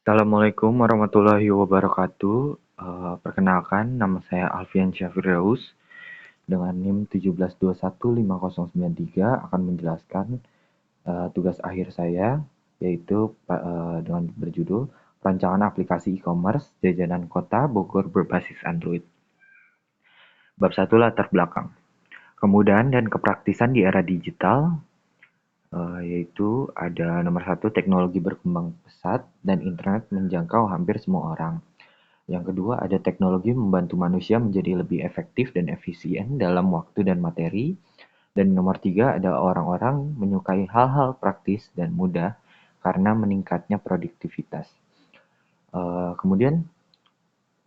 Assalamualaikum warahmatullahi wabarakatuh. Perkenalkan, nama saya Alfian Syafiraus dengan NIM 172150993 akan menjelaskan tugas akhir saya, yaitu dengan berjudul Perancangan Aplikasi E-commerce Jajanan Kota Bogor berbasis Android. Bab 1, latar belakang. Kemudahan dan kepraktisan di era digital, yaitu ada nomor 1, teknologi berkembang pesat dan internet menjangkau hampir semua orang. Yang kedua, ada teknologi membantu manusia menjadi lebih efektif dan efisien dalam waktu dan materi. Dan nomor 3, ada orang-orang menyukai hal-hal praktis dan mudah karena meningkatnya produktivitas. Kemudian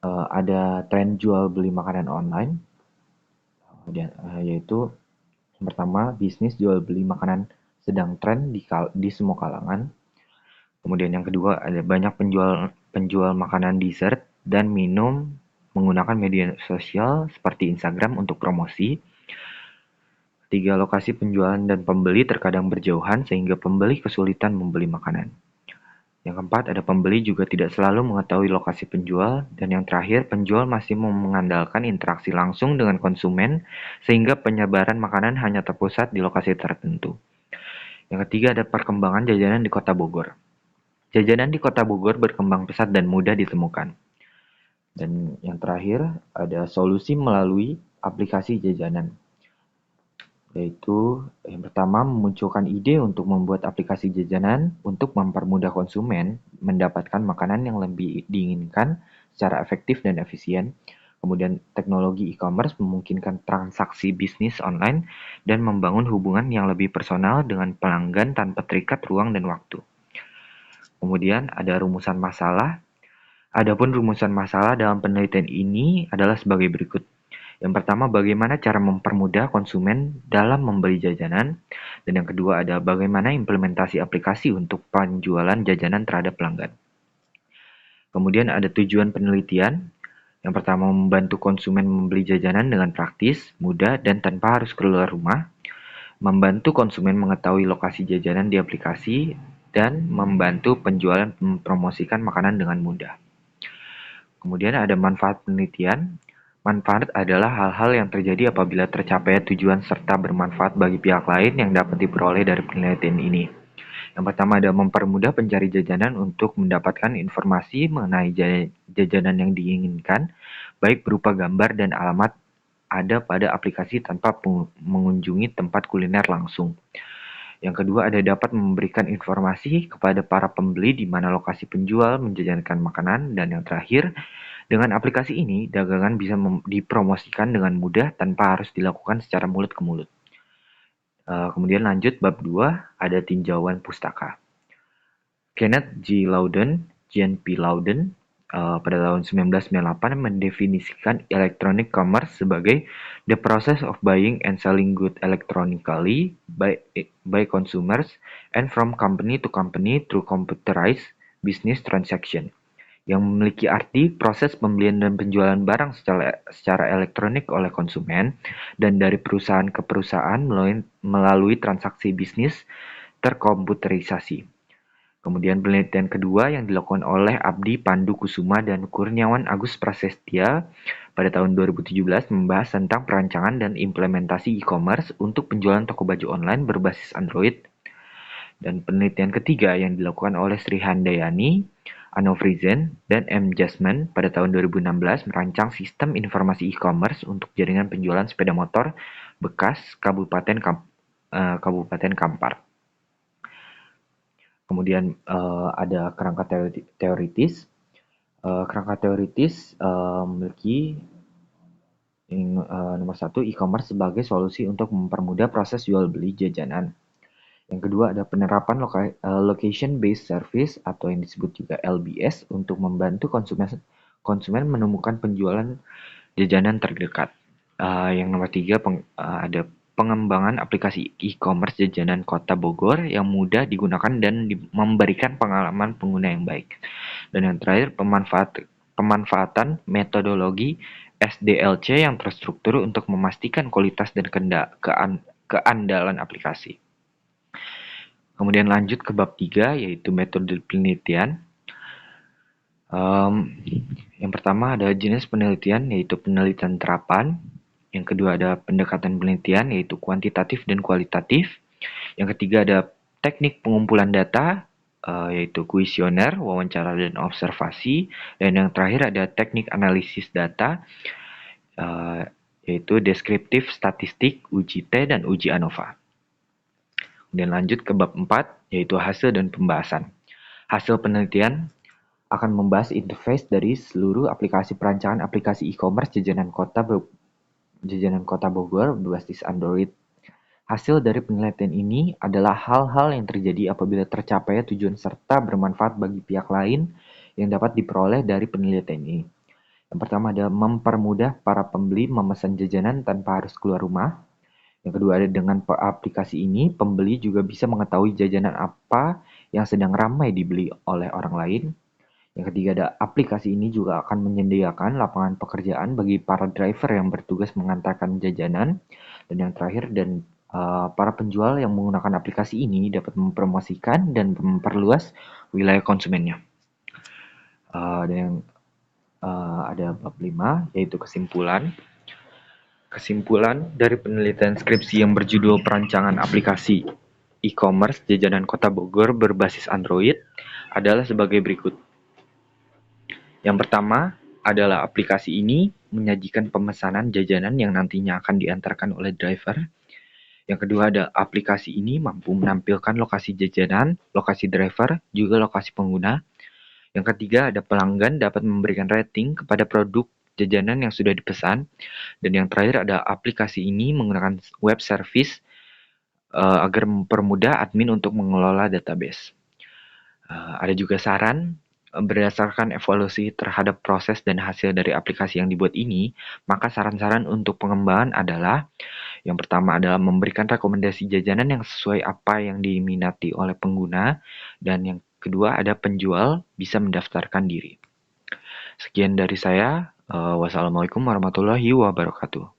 ada tren jual beli makanan online, yaitu yang pertama, bisnis jual beli makanan sedang tren di semua kalangan. Kemudian yang kedua, ada banyak penjual makanan dessert dan minum menggunakan media sosial seperti Instagram untuk promosi. Ketiga, lokasi penjualan dan pembeli terkadang berjauhan sehingga pembeli kesulitan membeli makanan. Yang keempat, ada pembeli juga tidak selalu mengetahui lokasi penjual. Dan yang terakhir, penjual masih mengandalkan interaksi langsung dengan konsumen sehingga penyebaran makanan hanya terpusat di lokasi tertentu. Yang ketiga, ada perkembangan jajanan di Kota Bogor. Jajanan di Kota Bogor berkembang pesat dan mudah ditemukan. Dan yang terakhir, ada solusi melalui aplikasi jajanan. Yaitu yang pertama, memunculkan ide untuk membuat aplikasi jajanan untuk mempermudah konsumen mendapatkan makanan yang lebih diinginkan secara efektif dan efisien. Kemudian teknologi e-commerce memungkinkan transaksi bisnis online dan membangun hubungan yang lebih personal dengan pelanggan tanpa terikat ruang dan waktu. Kemudian ada rumusan masalah. Adapun rumusan masalah dalam penelitian ini adalah sebagai berikut. Yang pertama, bagaimana cara mempermudah konsumen dalam membeli jajanan. Dan yang kedua ada bagaimana implementasi aplikasi untuk penjualan jajanan terhadap pelanggan. Kemudian ada tujuan penelitian. Yang pertama, membantu konsumen membeli jajanan dengan praktis, mudah, dan tanpa harus keluar rumah. Membantu konsumen mengetahui lokasi jajanan di aplikasi, dan membantu penjualan mempromosikan makanan dengan mudah. Kemudian ada manfaat penelitian. Manfaat adalah hal-hal yang terjadi apabila tercapai tujuan serta bermanfaat bagi pihak lain yang dapat diperoleh dari penelitian ini. Yang pertama ada mempermudah pencari jajanan untuk mendapatkan informasi mengenai jajanan yang diinginkan, baik berupa gambar dan alamat ada pada aplikasi tanpa mengunjungi tempat kuliner langsung. Yang kedua ada dapat memberikan informasi kepada para pembeli di mana lokasi penjual menjajankan makanan. Dan yang terakhir, dengan aplikasi ini, dagangan bisa dipromosikan dengan mudah tanpa harus dilakukan secara mulut ke mulut. Kemudian lanjut bab 2, ada tinjauan pustaka. Kenneth G. Loudon, Jean P. Loudon, pada tahun 1998 mendefinisikan electronic commerce sebagai the process of buying and selling goods electronically by consumers and from company to company through computerized business transaction, yang memiliki arti proses pembelian dan penjualan barang secara elektronik oleh konsumen dan dari perusahaan ke perusahaan melalui transaksi bisnis terkomputerisasi. Kemudian penelitian kedua yang dilakukan oleh Abdi Pandu Kusuma dan Kurniawan Agus Prasetya pada tahun 2017 membahas tentang perancangan dan implementasi e-commerce untuk penjualan toko baju online berbasis Android. Dan penelitian ketiga yang dilakukan oleh Sri Handayani, Ano Frizen, dan M. Jasmine pada tahun 2016 merancang sistem informasi e-commerce untuk jaringan penjualan sepeda motor bekas Kabupaten Kampar. Kemudian ada kerangka teoritis. Kerangka teoritis memiliki nomor 1, e-commerce sebagai solusi untuk mempermudah proses jual beli jajanan. Yang kedua ada penerapan location based service atau yang disebut juga LBS untuk membantu konsumen menemukan penjualan jajanan terdekat. Yang nomor 3 ada pengembangan aplikasi e-commerce jajanan Kota Bogor yang mudah digunakan dan memberikan pengalaman pengguna yang baik. Dan yang terakhir pemanfaatan metodologi SDLC yang terstruktur untuk memastikan kualitas dan keandalan aplikasi. Kemudian lanjut ke bab 3 yaitu metode penelitian. Yang pertama ada jenis penelitian, yaitu penelitian terapan. Yang kedua ada pendekatan penelitian, yaitu kuantitatif dan kualitatif. Yang ketiga ada teknik pengumpulan data, yaitu kuesioner, wawancara dan observasi. Dan yang terakhir ada teknik analisis data, eh, yaitu deskriptif statistik, uji T, dan uji ANOVA. Kemudian lanjut ke bab 4, yaitu hasil dan pembahasan. Hasil penelitian akan membahas interface dari seluruh aplikasi perancangan aplikasi e-commerce jajanan kota Bogor berbasis Android. Hasil dari penelitian ini adalah hal-hal yang terjadi apabila tercapainya tujuan serta bermanfaat bagi pihak lain yang dapat diperoleh dari penelitian ini. Yang pertama adalah mempermudah para pembeli memesan jajanan tanpa harus keluar rumah. Yang kedua ada dengan aplikasi ini, pembeli juga bisa mengetahui jajanan apa yang sedang ramai dibeli oleh orang lain. Yang ketiga ada aplikasi ini juga akan menyediakan lapangan pekerjaan bagi para driver yang bertugas mengantarkan jajanan. Dan yang terakhir para penjual yang menggunakan aplikasi ini dapat mempromosikan dan memperluas wilayah konsumennya. Dan yang ada bab 5 yaitu kesimpulan. Kesimpulan dari penelitian skripsi yang berjudul Perancangan Aplikasi E-commerce Jajanan Kota Bogor berbasis Android adalah sebagai berikut. Yang pertama adalah aplikasi ini menyajikan pemesanan jajanan yang nantinya akan diantarkan oleh driver. Yang kedua ada aplikasi ini mampu menampilkan lokasi jajanan, lokasi driver, juga lokasi pengguna. Yang ketiga ada pelanggan dapat memberikan rating kepada produk jajanan yang sudah dipesan. Dan yang terakhir ada aplikasi ini menggunakan web service agar mempermudah admin untuk mengelola database. Ada juga saran berdasarkan evaluasi terhadap proses dan hasil dari aplikasi yang dibuat ini, maka saran-saran untuk pengembangan adalah yang pertama adalah memberikan rekomendasi jajanan yang sesuai apa yang diminati oleh pengguna, dan yang kedua ada penjual bisa mendaftarkan diri. Sekian dari saya. Wassalamualaikum warahmatullahi wabarakatuh.